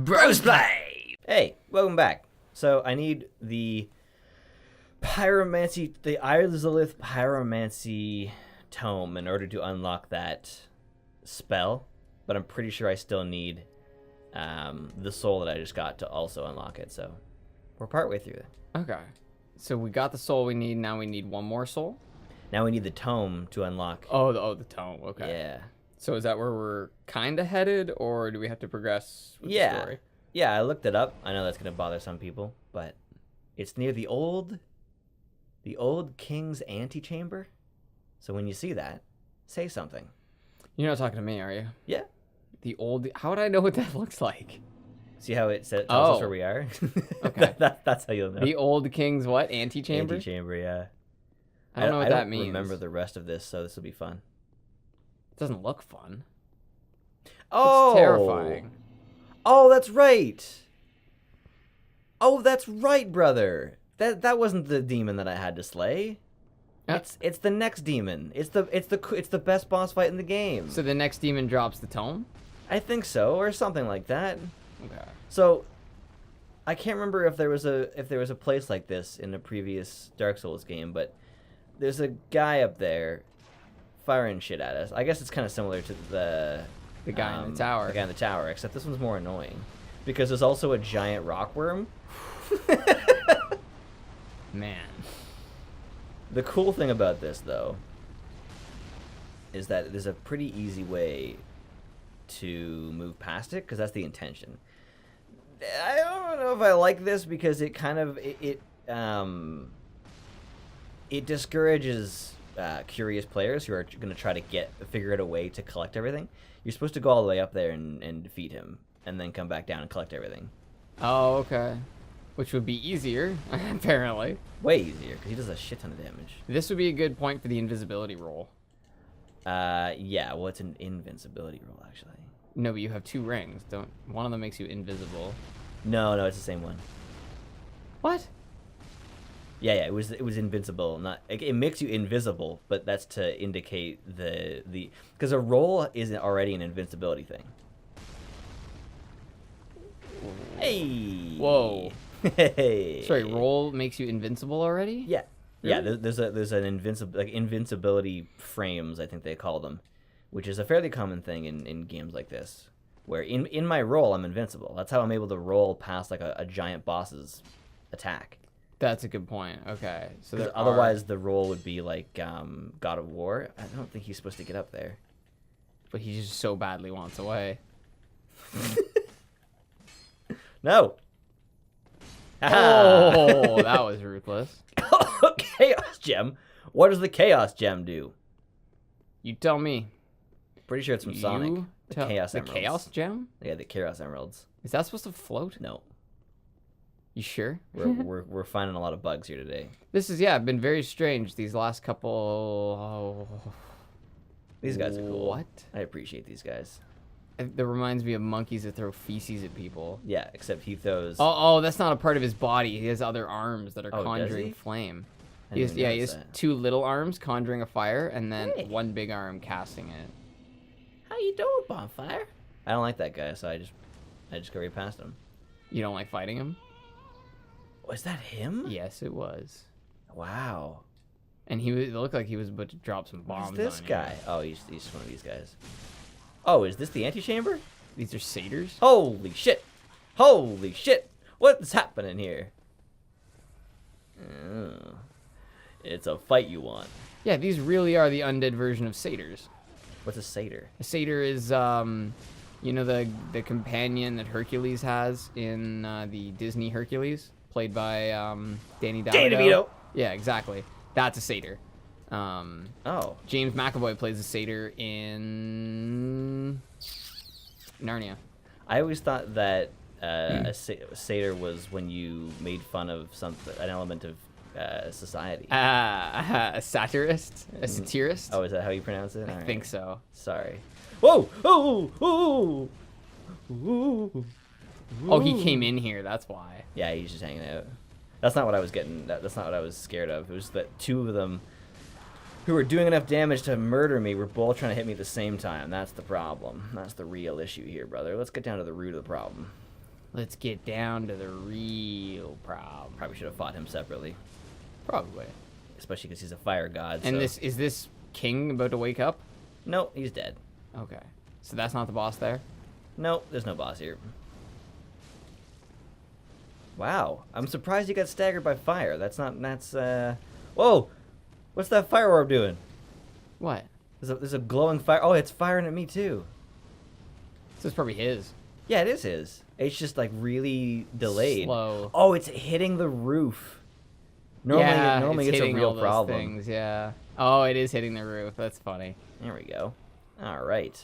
Brosplay! Hey, welcome back. So I need the pyromancy, the Irzalith pyromancy tome in order to unlock that spell, but I'm pretty sure I still need the soul that I just got to also unlock it. So we're partway through it. Okay, so we got the soul we need. Now we need one more soul. Now we need the tome to unlock. The tome. Okay. Yeah. So is that where we're kind of headed, or do we have to progress with the story? Yeah, I looked it up. I know that's gonna bother some people, but it's near the old king's antechamber. So when you see that, say something. You're not talking to me, are you? Yeah. The old. How would I know what that looks like? See how it says tells us where we are? Okay. That's how you'll know. The old king's what? Antechamber? Antechamber, yeah. I don't know what that means. I don't remember the rest of this, so this will be fun. It doesn't look fun. Oh! It's terrifying. Oh, that's right. Oh, that's right, brother. That wasn't the demon that I had to slay. It's the next demon. It's the best boss fight in the game. So the next demon drops the tome? I think so, or something like that. Okay. So I can't remember if there was a place like this in a previous Dark Souls game, but there's a guy up there firing shit at us. I guess it's kind of similar to the guy in the tower. The guy in the tower, except this one's more annoying because there's also a giant rockworm. Man. The cool thing about this, though, is that there's a pretty easy way to move past it, because that's the intention. I don't know if I like this, because it kind of it discourages curious players who are going to try to figure out a way to collect everything. You're supposed to go all the way up there and defeat him, and then come back down and collect everything. Oh, okay. Which would be easier, apparently. Way easier, because he does a shit ton of damage. This would be a good point for the invisibility roll. Yeah, well, it's an invincibility roll, actually. No, but you have two rings. One of them makes you invisible. No, it's the same one. What? Yeah, it was invincible. It makes you invisible, but that's to indicate the because a roll isn't already an invincibility thing. Hey. Whoa. Hey. Sorry, roll makes you invincible already? Yeah. Really? Yeah, there's an invincibility frames, I think they call them, which is a fairly common thing in games like this, where in my roll I'm invincible. That's how I'm able to roll past like a giant boss's attack. That's a good point. Okay. So otherwise the roll would be like God of War. I don't think he's supposed to get up there. But he just so badly wants away. No. Oh, that was ruthless. Chaos Gem? What does the Chaos Gem do? You tell me. Pretty sure it's from Sonic. The Chaos Emeralds. The Chaos Gem? Yeah, the Chaos Emeralds. Is that supposed to float? No. You sure? We're finding a lot of bugs here today. This is been very strange these last couple. These guys are cool. What? I appreciate these guys. That reminds me of monkeys that throw feces at people. Yeah, except he throws. Oh, that's not a part of his body. He has other arms that are conjuring flame. He has two little arms conjuring a fire, and then one big arm casting it. How you doing, Bonfire? I don't like that guy, so I just go right past him. You don't like fighting him? Was that him? Yes, it was. Wow. And it looked like he was about to drop some bombs. Who's this guy? Oh, he's one of these guys. Oh, is this the antechamber? These are satyrs? Holy shit! Holy shit! What's happening here? It's a fight you want. Yeah, these really are the undead version of satyrs. What's a satyr? A satyr is, the companion that Hercules has in the Disney Hercules, played by Danny DeVito. Danny DeVito! Yeah, exactly. That's a satyr. James McAvoy plays a satyr in Narnia. I always thought that a satyr was when you made fun of an element of society. A satirist? A satirist? Oh, is that how you pronounce it? I think so. Sorry. Whoa! Oh! Oh, he came in here, that's why. Yeah, he's just hanging out. That's not what I was getting. That's not what I was scared of. It was that two of them who were doing enough damage to murder me were both trying to hit me at the same time. That's the problem. That's the real issue here, brother. Let's get down to the root of the problem. Let's get down to the real problem. Probably should have fought him separately. Probably. Especially because he's a fire god. And so. is this king about to wake up? No, he's dead. Okay. So that's not the boss there? No, there's no boss here. Wow. I'm surprised he got staggered by fire. That's... Whoa! What's that fire orb doing? What? There's a glowing fire... Oh, it's firing at me, too. So it's probably his. Yeah, it is his. It's just, like, really delayed. Slow. Oh, it's hitting the roof. Normally it's a real problem. Things, yeah. Oh, it is hitting the roof. That's funny. There we go. All right.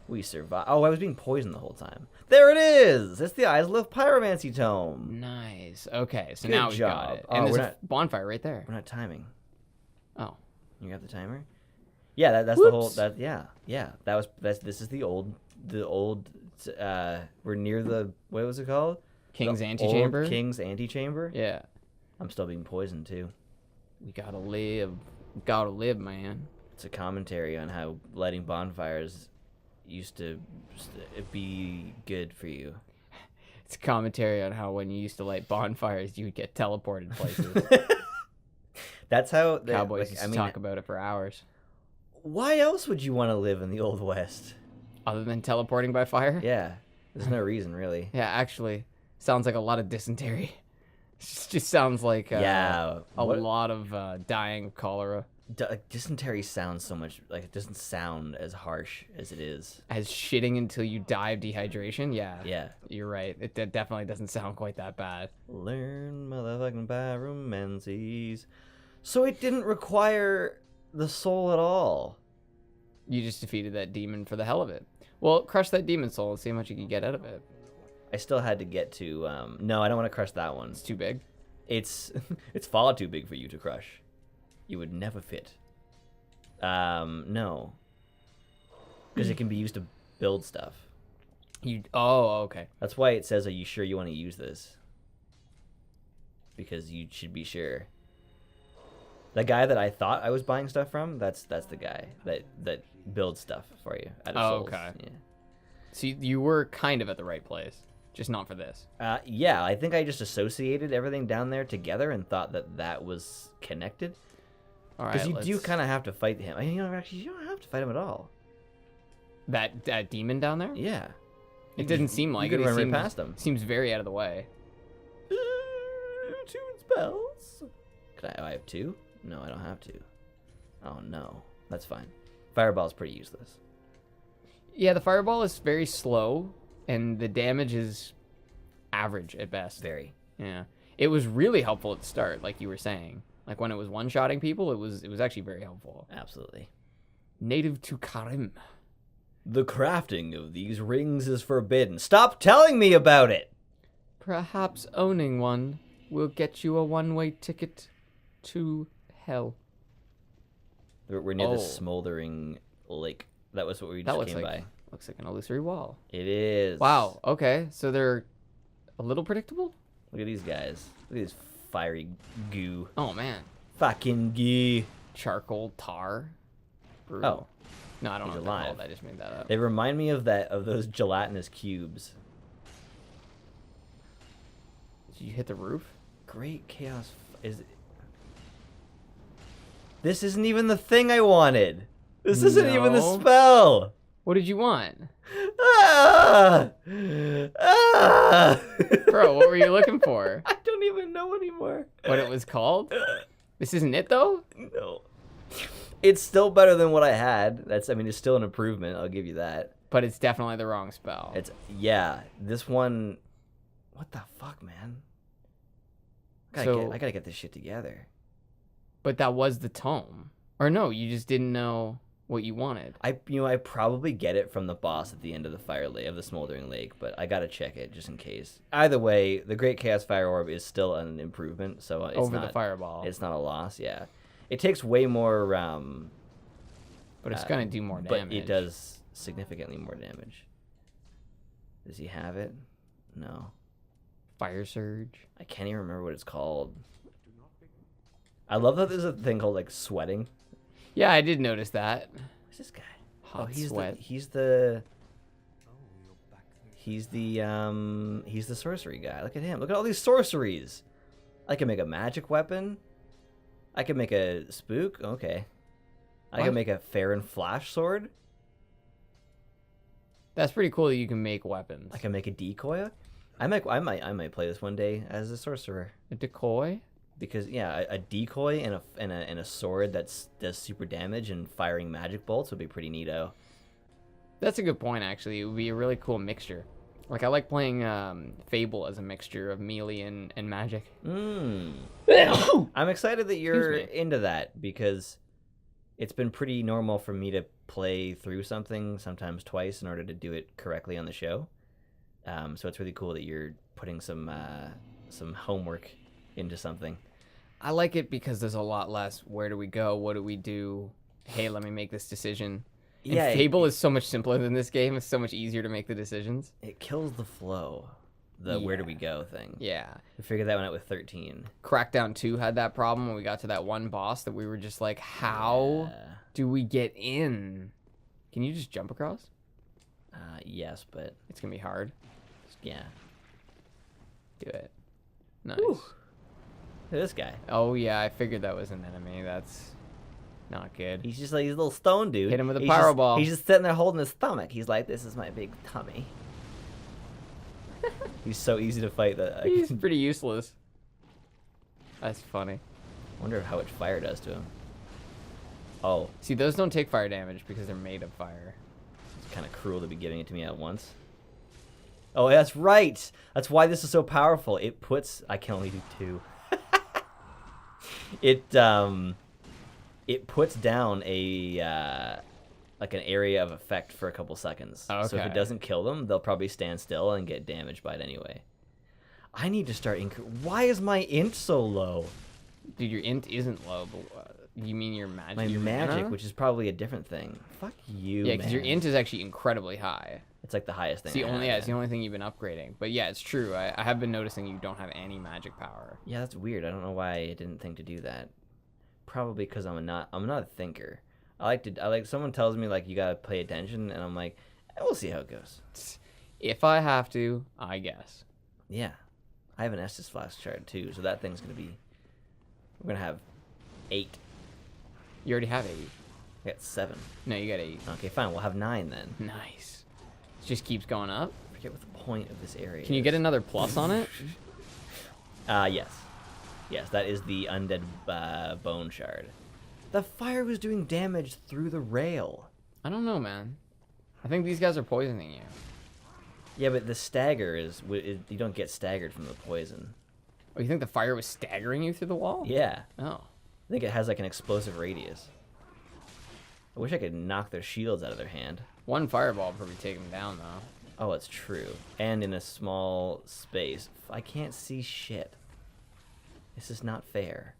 We survived. Oh, I was being poisoned the whole time. There it is! It's the Islith Pyromancy Tome. Nice. Okay, so Good now we job. got it. Oh, And there's we're a not- bonfire right there. We're not timing. Oh. You got the timer? Yeah, that's Whoops. the whole... Yeah. This is the old... We're near the... What was it called? King's The antechamber? old King's antechamber? Yeah. I'm still being poisoned, too. We gotta live. Gotta live, man. It's a commentary on how lighting bonfires used to be good for you. It's a commentary on how when you used to light bonfires, you would get teleported places. That's how... Cowboys used to talk about it for hours. Why else would you want to live in the Old West? Other than teleporting by fire? Yeah. There's no reason, really. Yeah, actually. Sounds like a lot of dysentery. Just sounds like a lot of dying of cholera. Dysentery sounds so much like it doesn't sound as harsh as it is. As shitting until you die of dehydration? Yeah. Yeah. You're right. It definitely doesn't sound quite that bad. Learn motherfucking pyromancies. So it didn't require the soul at all. You just defeated that demon for the hell of it. Well, crush that demon soul and see how much you can get out of it. I still had to get to... no, I don't want to crush that one. It's too big. It's far too big for you to crush. You would never fit. No. Because it can be used to build stuff. Oh, okay. That's why it says, are you sure you want to use this? Because you should be sure. The guy that I thought I was buying stuff from, that's the guy that builds stuff for you out of souls. Okay. Yeah. So you were kind of at the right place, just not for this. Yeah, I think I just associated everything down there together and thought that was connected. All right. Because you do kind of have to fight him. I mean, actually, you don't have to fight him at all. That demon down there? Yeah. It didn't seem like you it. could run Seems, right past him. Seems very out of the way. 2 spells. I have 2? No, I don't have 2. Oh no, that's fine. Fireball's pretty useless. Yeah, the fireball is very slow, and the damage is average at best. Very. Yeah. It was really helpful at the start, like you were saying. Like when it was one-shotting people, it was actually very helpful. Absolutely. Native to Karim. The crafting of these rings is forbidden. Stop telling me about it! Perhaps owning one will get you a one-way ticket to hell. We're near the smoldering lake. That was what we just came by. Looks like an illusory wall. It is. Wow, okay. So they're a little predictable? Look at these guys. Look at this fiery goo. Oh, man. Fucking goo. Charcoal tar. Brutal. Oh. No, I don't know He's what they're alive. called. I just made that up. They remind me of those gelatinous cubes. Did you hit the roof? Great chaos is... This isn't even the thing I wanted. This isn't even the No. spell. What did you want? Ah! Ah! Bro, what were you looking for? I don't even know anymore. What it was called? This isn't it, though? No. It's still better than what I had. It's still an improvement. I'll give you that. But it's definitely the wrong spell. Yeah. This one... What the fuck, man? I gotta get this shit together. But that was the tome. Or no, you just didn't know what you wanted. I probably get it from the boss at the end of the fire lake, of the smoldering lake, but I gotta check it just in case. Either way, the Great Chaos Fire Orb is still an improvement, so it's Over not the fireball. It's not a loss. Yeah, it takes way more. But it's gonna do more damage. But it does significantly more damage. Does he have it? No. Fire Surge. I can't even remember what it's called. I love that there's a thing called like sweating. Yeah, I did notice that. Who's this guy? Hot he's sweat. he's the He's the sorcery guy. Look at him. Look at all these sorceries. I can make a magic weapon. I can make a spook. Okay. I can make a fair and flash sword. That's pretty cool that you can make weapons. I can make a decoy. I might play this one day as a sorcerer. A decoy? Because yeah, a decoy and a sword does super damage and firing magic bolts would be pretty neato. That's a good point, actually. It would be a really cool mixture. Like, I like playing Fable as a mixture of melee and magic. I'm excited that you're into that, because it's been pretty normal for me to play through something, sometimes twice, in order to do it correctly on the show. So it's really cool that you're putting some homework into something. I like it because there's a lot less, where do we go, what do we do, hey, let me make this decision. And yeah, Fable is so much simpler than this game. It's so much easier to make the decisions. It kills the flow, where do we go thing. Yeah. We figured that one out with 13. Crackdown 2 had that problem when we got to that one boss that we were just like, how do we get in? Can you just jump across? Yes, but... It's going to be hard. Yeah. Do it. Nice. Whew. Look at this guy. Oh, yeah, I figured that was an enemy. That's... not good. He's just like a little stone dude. Hit him with a pyro ball. He's just sitting there holding his stomach. He's like, this is my big tummy. He's so easy to fight that he's pretty useless. That's funny. I wonder how much fire does to him. Oh. See, those don't take fire damage because they're made of fire. It's kind of cruel to be giving it to me at once. Oh, that's right. That's why this is so powerful. It puts... I can only do 2. It puts down a like an area of effect for a couple seconds. Okay. So if it doesn't kill them, they'll probably stand still and get damaged by it anyway. I need to start Why is my int so low? Dude, your int isn't low, but you mean your magic? My magic, which is probably a different thing. Fuck you, yeah, because your int is actually incredibly high. It's like the highest thing. It's the only thing you've been upgrading. But yeah, it's true. I have been noticing you don't have any magic power. Yeah, that's weird. I don't know why I didn't think to do that. Probably because I'm not a thinker. I like someone tells me like you gotta pay attention, and I'm like, we'll see how it goes. If I have to, I guess. Yeah, I have an Estus Flask shard too, so that thing's gonna be. We're gonna have 8. You already have 8. I got 7. No, you got 8. Okay, fine. We'll have 9 then. Nice. It just keeps going up. I forget what the point of this area. Can you get another plus on it? Yes. Yes, that is the undead bone shard. The fire was doing damage through the rail. I don't know, man. I think these guys are poisoning you. Yeah, but the stagger is you don't get staggered from the poison. Oh, you think the fire was staggering you through the wall? Yeah. Oh. I think it has like an explosive radius. I wish I could knock their shields out of their hand. One fireball would probably take them down, though. Oh, it's true. And in a small space. I can't see shit. This is not fair.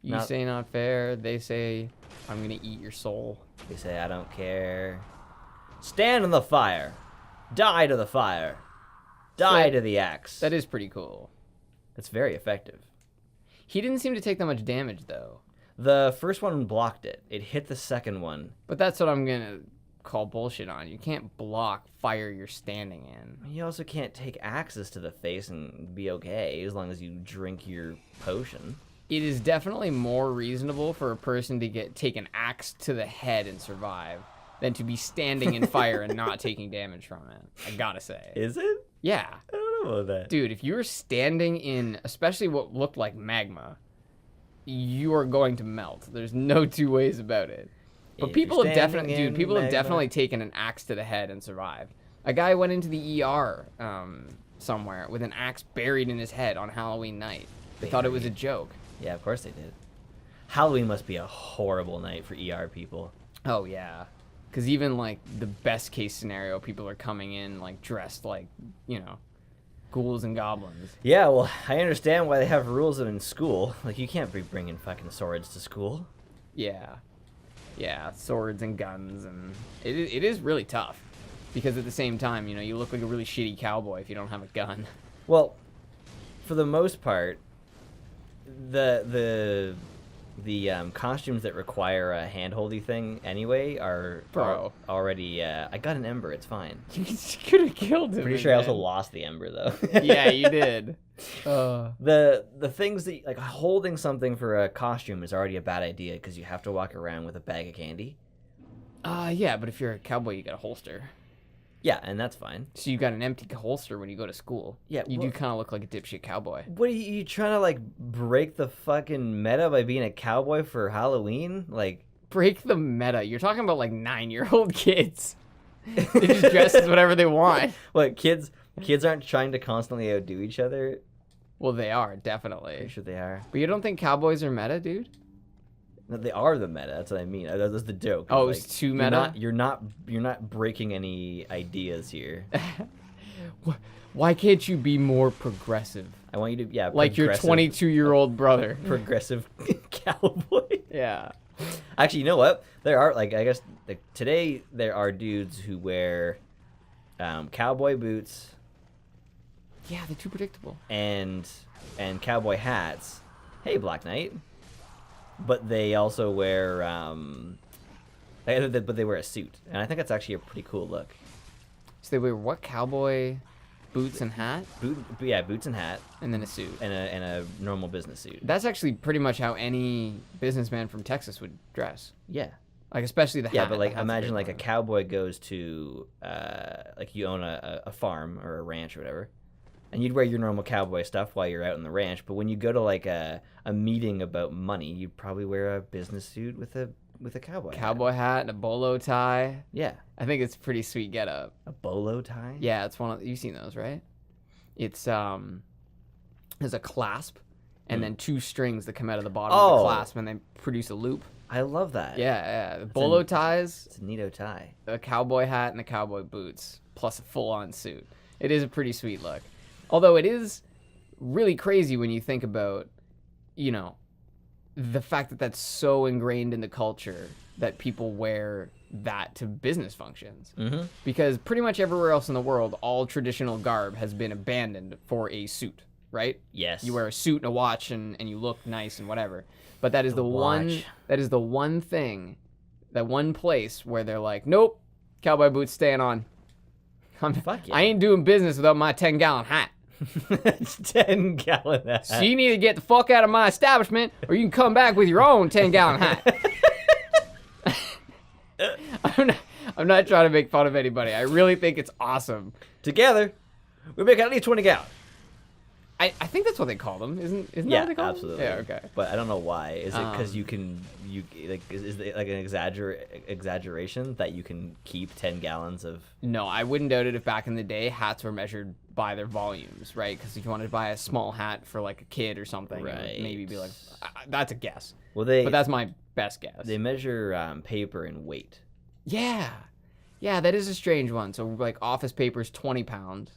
You say not fair. They say, I'm going to eat your soul. They say, I don't care. Stand in the fire. Die to the fire. Die to the axe. That is pretty cool. It's very effective. He didn't seem to take that much damage, though. The first one blocked it. It hit the second one. But that's what I'm going to call bullshit on. You can't block fire you're standing in. You also can't take axes to the face and be okay as long as you drink your potion. It is definitely more reasonable for a person to take an axe to the head and survive than to be standing in fire and not taking damage from it. I gotta say. Is it? Yeah. I don't know about that. Dude, if you're standing in, especially what looked like magma, you are going to melt. There's no two ways about it. But people have definitely taken an axe to the head and survived. A guy went into the ER somewhere with an axe buried in his head on Halloween night. They thought it was a joke. Yeah, of course they did. Halloween must be a horrible night for ER people. Oh, yeah. Because even, like, the best case scenario, people are coming in, like, dressed like, you know, ghouls and goblins. Yeah, well, I understand why they have rules in school. Like, you can't be bringing fucking swords to school. Yeah. Yeah, swords and guns, and it is really tough. Because at the same time, you know, you look like a really shitty cowboy if you don't have a gun. Well, for the most part, the costumes that require a hand-holdy thing anyway are already. I got an ember. It's fine. You could have killed him. Pretty sure I also lost the ember though. Yeah, you did. The things that like holding something for a costume is already a bad idea because you have to walk around with a bag of candy. Yeah, but if you're a cowboy, you got a holster. Yeah, and that's fine. So you got an empty holster when you go to school. Yeah, you do kind of look like a dipshit cowboy. What are you trying to like break the fucking meta by being a cowboy for Halloween? Like break the meta? You're talking about like 9-year-old kids. They just dress as whatever they want. What kids aren't trying to constantly outdo each other? Well, they are definitely. Pretty sure they are. But you don't think cowboys are meta, dude? No, they are the meta. That's what I mean. That's the joke. Oh, it's too meta. You're not breaking any ideas here. Why can't you be more progressive? I want you to like your 22-year-old brother. Progressive cowboy. Yeah. Actually, you know what? There are I guess today there are dudes who wear cowboy boots. Yeah, they're too predictable. And cowboy hats. Hey, Black Knight. But they also wear, but they wear a suit, and I think that's actually a pretty cool look. So they wear what? Cowboy boots and hat? Boots and hat, and then a suit, and a normal business suit. That's actually pretty much how any businessman from Texas would dress. Yeah, like especially the hat. Yeah, but like imagine like a cowboy goes to like you own a farm or a ranch or whatever. And you'd wear your normal cowboy stuff while you're out in the ranch, but when you go to like a meeting about money, you'd probably wear a business suit with a cowboy hat and a bolo tie. Yeah, I think it's a pretty sweet getup. A bolo tie? Yeah, it's one of you've seen those, right? It's there's a clasp and then 2 strings that come out of the bottom of the clasp and they produce a loop. I love that. Yeah. The bolo ties. It's a neato tie. A cowboy hat and the cowboy boots plus a full-on suit. It is a pretty sweet look. Although it is really crazy when you think about, the fact that that's so ingrained in the culture that people wear that to business functions. Mm-hmm. Because pretty much everywhere else in the world, all traditional garb has been abandoned for a suit, right? Yes. You wear a suit and a watch and you look nice and whatever. But that is the one thing, that one place where they're like, nope, cowboy boots staying on. Fuck yeah. I ain't doing business without my 10-gallon hat. It's 10-gallon hat. So you need to get the fuck out of my establishment, or you can come back with your own 10-gallon hat. I'm not trying to make fun of anybody. I really think it's awesome. Together, we make at least 20 gallons. I think that's what they call them, isn't that what they call absolutely. them? Yeah, okay. But I don't know why. Is it because is it like an exaggeration that you can keep 10 gallons of? No, I wouldn't doubt it if back in the day hats were measured by their volumes, right? Because if you wanted to buy a small hat for like a kid or something, right, it would maybe be like that's a guess. Well, but that's my best guess. They measure paper in weight. Yeah, that is a strange one. So like office paper is 20 pound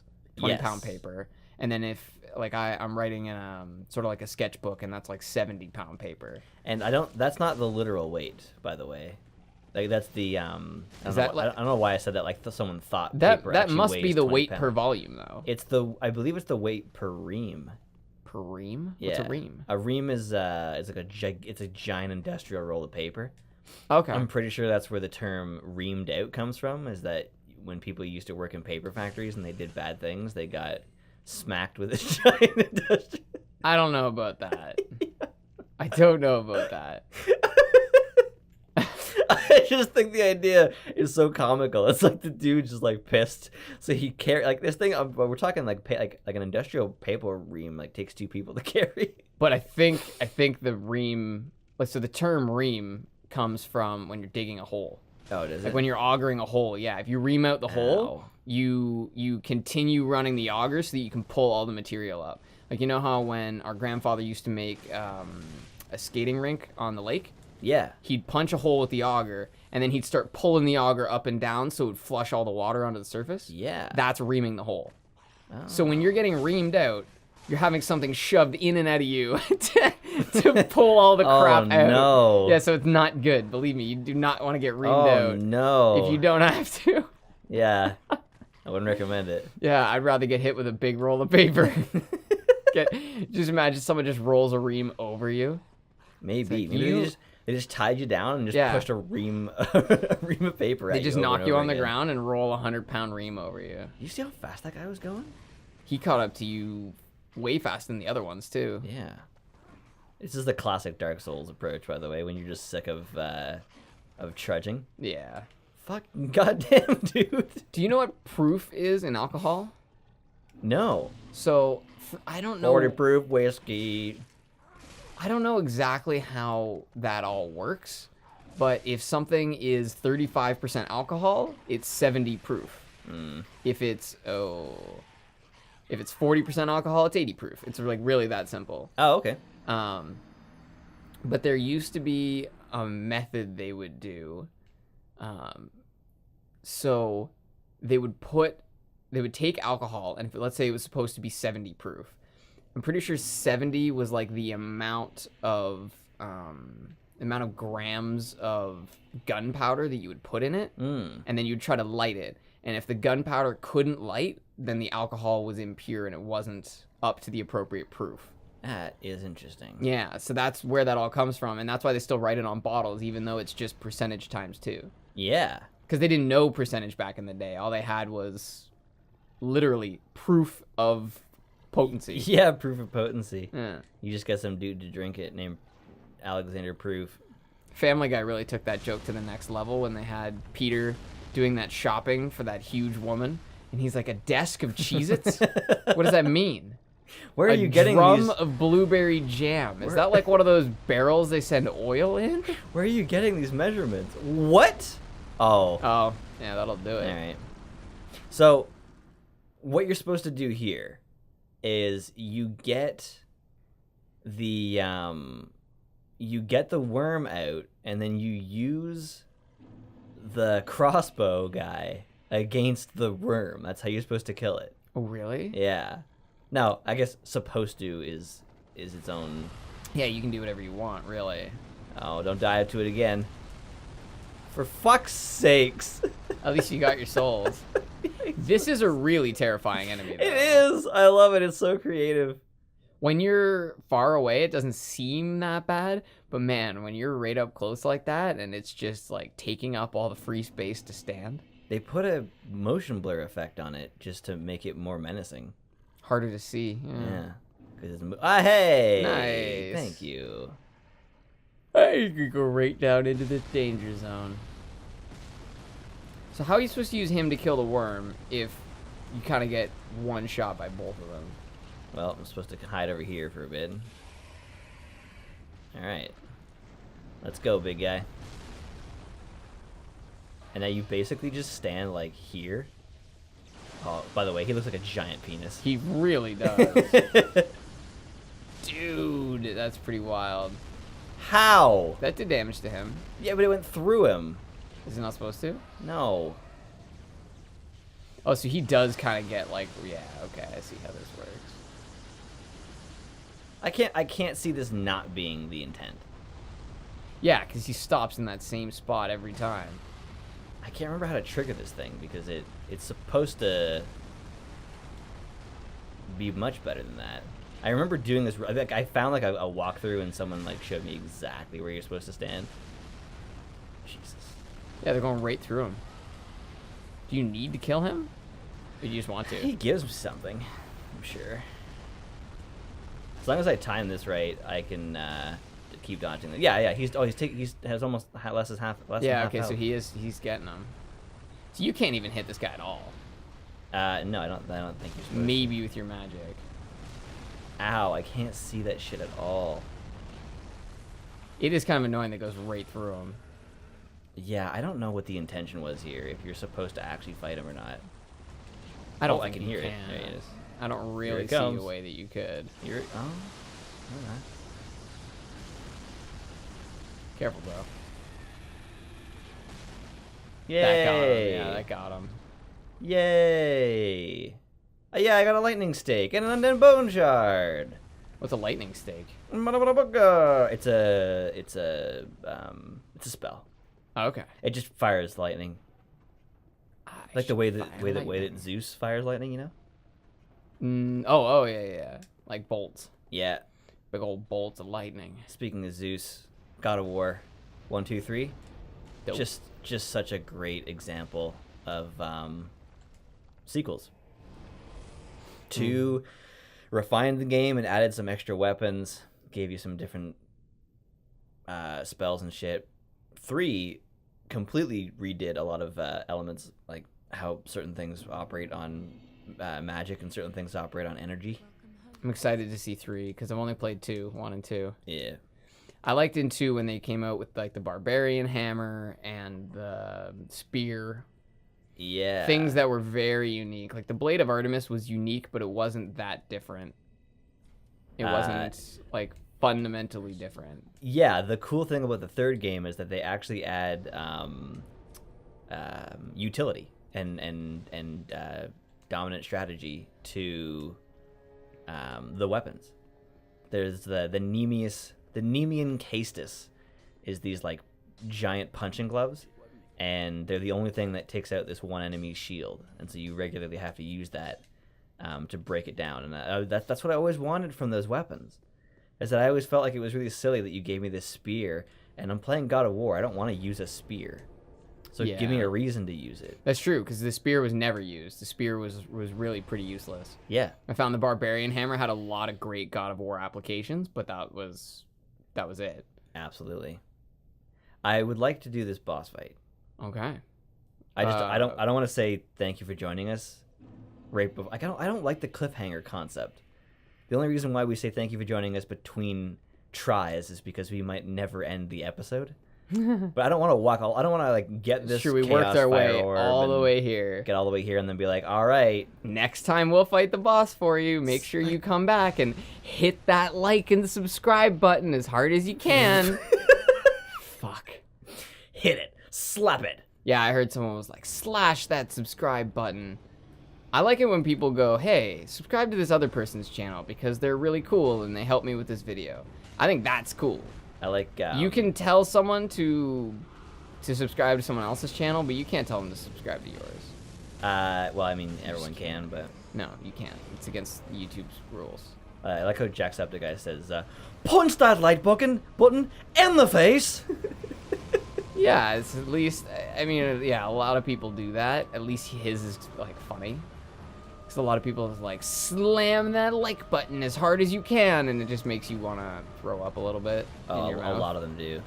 paper, and then if like I'm writing in sort of like a sketchbook, and that's like 70-pound paper. And that's not the literal weight, by the way. Like that's the I don't know why I said that. Like someone thought that paper that must be the weight pounds. Per volume though. I believe it's the weight per ream. Per ream? Yeah. What's a ream? A ream is like it's a giant industrial roll of paper. Okay. I'm pretty sure that's where the term reamed out comes from. Is that when people used to work in paper factories and they did bad things, they got smacked with a giant industrial. I don't know about that. I don't know about that. I just think the idea is so comical. It's like the dude just like pissed, so he carry like this thing. We're talking like an industrial paper ream like takes 2 people to carry. But I think the ream. So the term ream comes from when you're digging a hole. Oh, does it? Like when you're augering a hole. Yeah, if you ream out the hole, you continue running the auger so that you can pull all the material up. Like you know how when our grandfather used to make a skating rink on the lake. Yeah. He'd punch a hole with the auger, and then he'd start pulling the auger up and down so it would flush all the water onto the surface. Yeah. That's reaming the hole. Oh. So when you're getting reamed out, you're having something shoved in and out of you to pull all the crap out. No. Yeah, so it's not good. Believe me, you do not want to get reamed out. Oh, no. If you don't have to. Yeah. I wouldn't recommend it. Yeah, I'd rather get hit with a big roll of paper. Just imagine someone just rolls a ream over you. Maybe. Like, Maybe they just tied you down and just pushed a ream, a ream of paper at you. They just knock you on the ground and roll a 100-pound ream over you. You see how fast that guy was going? He caught up to you way faster than the other ones, too. Yeah. This is the classic Dark Souls approach, by the way, when you're just sick of trudging. Yeah. Fucking goddamn, dude. Do you know what proof is in alcohol? No. So, I don't know. 40 proof whiskey. I don't know exactly how that all works, but if something is 35% alcohol, it's 70 proof. If it's 40% alcohol, it's 80 proof. It's like really that simple. Oh, okay. But there used to be a method they would do. So they would take alcohol, and let's say it was supposed to be 70 proof. I'm pretty sure 70 was like the amount of grams of gunpowder that you would put in it, and then you'd try to light it. And if the gunpowder couldn't light, then the alcohol was impure and it wasn't up to the appropriate proof. That is interesting. Yeah, so that's where that all comes from, and that's why they still write it on bottles, even though it's just percentage times 2. Yeah. Because they didn't know percentage back in the day. All they had was literally proof of potency. Yeah, proof of potency. Yeah. You just got some dude to drink it named Alexander Proof. Family Guy really took that joke to the next level when they had Peter doing that shopping for that huge woman, and he's like, a desk of Cheez-Its? What does that mean? Where are you getting these? A these? drum of blueberry jam. Is that like one of those barrels they send oil in? Where are you getting these measurements? What? Oh. Oh, yeah, that'll do it. All right. So, what you're supposed to do here is you get the worm out, and then you use the crossbow guy against the worm. That's how you're supposed to kill it. Oh, really? Yeah. No, I guess supposed to is its own. Yeah, you can do whatever you want, really. Oh, don't dive to it again. For fuck's sakes. At least you got your souls. This is a really terrifying enemy, though. It is. I love it. It's so creative. When you're far away, it doesn't seem that bad. But man, when you're right up close like that, and it's just like taking up all the free space to stand. They put a motion blur effect on it just to make it more menacing. Harder to see. Yeah. Hey! Nice. Thank you. Hey, you could go right down into the danger zone. So how are you supposed to use him to kill the worm if you kind of get one shot by both of them? Well, I'm supposed to hide over here for a bit. Alright. Let's go, big guy. And now you basically just stand, like, here. Oh, by the way, he looks like a giant penis. He really does. Dude, that's pretty wild. How? That did damage to him. Yeah, but it went through him. Is it not supposed to? No. Oh, so he does kind of get, like, yeah, okay, I see how this works. I can't see this not being the intent. Yeah, because he stops in that same spot every time. I can't remember how to trigger this thing because it's supposed to be much better than that. I remember doing this. Like, I found like a walkthrough and someone like showed me exactly where you're supposed to stand. Jesus. Yeah, they're going right through him. Do you need to kill him? Or do you just want to? He gives me something, I'm sure. As long as I time this right, I can keep dodging them. Yeah. He has almost less than half. Yeah. Okay. So he's getting them. So you can't even hit this guy at all. No, I don't think you're supposed Maybe with your magic. Ow! I can't see that shit at all. It is kind of annoying that goes right through him. Yeah, I don't know what the intention was here. If you're supposed to actually fight him or not. I don't I think can you hear can. it. There it is. I don't really see a way that you could. Here it. Oh. All right. Careful, bro. Yay! That got him. Yeah, that got him. Yay! Yeah, I got a lightning stake and an undead bone shard. What's a lightning stake? It's a spell. Oh, okay. It just fires lightning. Like the way that Zeus fires lightning, you know? Oh, yeah. Like bolts. Yeah. Big old bolts of lightning. Speaking of Zeus, God of War 1, 2, 3. Dope. Just such a great example of sequels. 2 refined the game and added some extra weapons, gave you some different spells and shit. 3 completely redid a lot of elements, like how certain things operate on magic and certain things operate on energy. I'm excited to see 3 because I've only played 2, 1 and 2. Yeah. I liked in 2 when they came out with like the barbarian hammer and the spear. Yeah. Things that were very unique. Like the Blade of Artemis was unique, but it wasn't that different. It wasn't like fundamentally different. Yeah, the cool thing about the third game is that they actually add utility and dominant strategy to the weapons. There's the Nemean Castus is these like giant punching gloves, and they're the only thing that takes out this one enemy's shield, and so you regularly have to use that to break it down. And that's what I always wanted from those weapons, is that I always felt like it was really silly that you gave me this spear, and I'm playing God of War. I don't want to use a spear, so give me a reason to use it. That's true, because the spear was never used. The spear was really pretty useless. Yeah. I found the barbarian hammer had a lot of great God of War applications, but that was it. Absolutely. I would like to do this boss fight. Okay. I don't want to say thank you for joining us. Right before, I don't like the cliffhanger concept. The only reason why we say thank you for joining us between tries is because we might never end the episode. But I don't want to walk. I don't want to like get this. Sure, we Chaos worked our Fire way Orb all the and way here. Get all the way here and then be like, all right, next time we'll fight the boss for you. Make sure you come back and hit that like and subscribe button as hard as you can. Fuck. Hit it. Slap it. Yeah, I heard someone was like, slash that subscribe button. I like it when people go, hey, subscribe to this other person's channel because they're really cool and they help me with this video. I think that's cool. I like... you can tell someone to subscribe to someone else's channel, but you can't tell them to subscribe to yours. Well, I mean, everyone can, but... No, you can't. It's against YouTube's rules. I like how Jacksepticeye says, punch that like button in the face! Yeah, it's at least, I mean, yeah, a lot of people do that. At least his is, like, funny. Because a lot of people is like, slam that like button as hard as you can, and it just makes you want to throw up a little bit in your mouth. A lot of them do.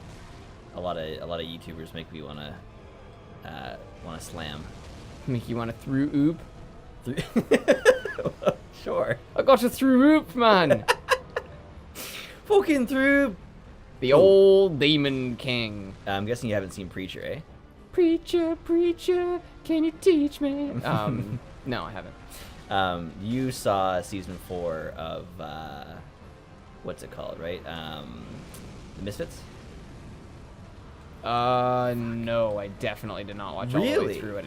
A lot of YouTubers make me want to slam. Make you want to through oop? Sure. I got to through oop, man! Fucking through... The old Demon King. I'm guessing you haven't seen Preacher, eh? Preacher, preacher, can you teach me? No, I haven't. You saw season 4 of what's it called, right? The Misfits? No, I definitely did not watch all the way through it.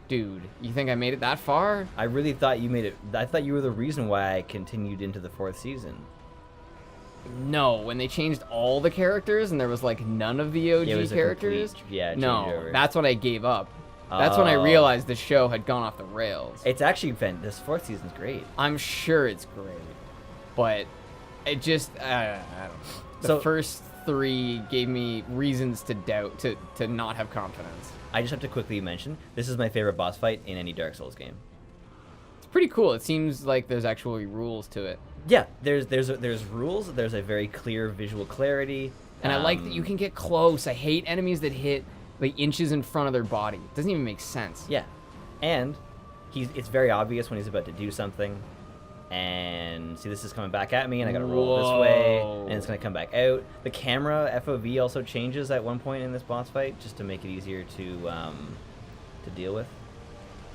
Dude, you think I made it that far? I really thought you made it. I thought you were the reason why I continued into the 4th season. No, when they changed all the characters and there was like none of the OG characters. No, that's when I gave up. That's when I realized the show had gone off the rails. It's actually been, this 4th season's great. I'm sure it's great, but it just I don't know. The first 3 gave me reasons to doubt, to not have confidence. I just have to quickly mention, this is my favorite boss fight in any Dark Souls game. It's pretty cool. It seems like there's actually rules to it. Yeah, there's rules. There's a very clear visual clarity, and I like that you can get close. I hate enemies that hit like inches in front of their body. It doesn't even make sense. Yeah, and it's very obvious when he's about to do something. And see, this is coming back at me, and I gotta roll this way, and it's gonna come back out. The camera FOV also changes at one point in this boss fight, just to make it easier to deal with.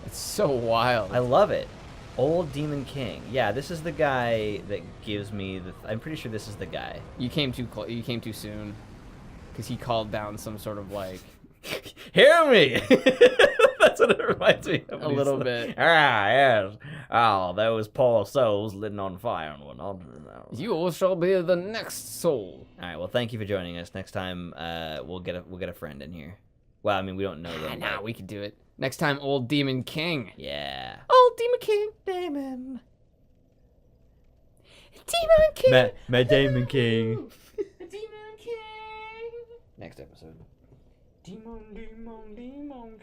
It's so wild. I love it. Old Demon King. Yeah, this is the guy that gives me the... I'm pretty sure this is the guy. You came too soon. Because he called down some sort of, like... Hear me! That's what it reminds me of. A little bit. Ah, yes. Oh, those poor souls lit on fire and whatnot. You shall be the next soul. All right, well, thank you for joining us. Next time, we'll get a friend in here. Well, I mean, we don't know them. Nah, we can do it. Next time, Old Demon King. Yeah. Old Demon King. Demon. Demon King. Matt Damon King. Demon King. Next episode. Demon King.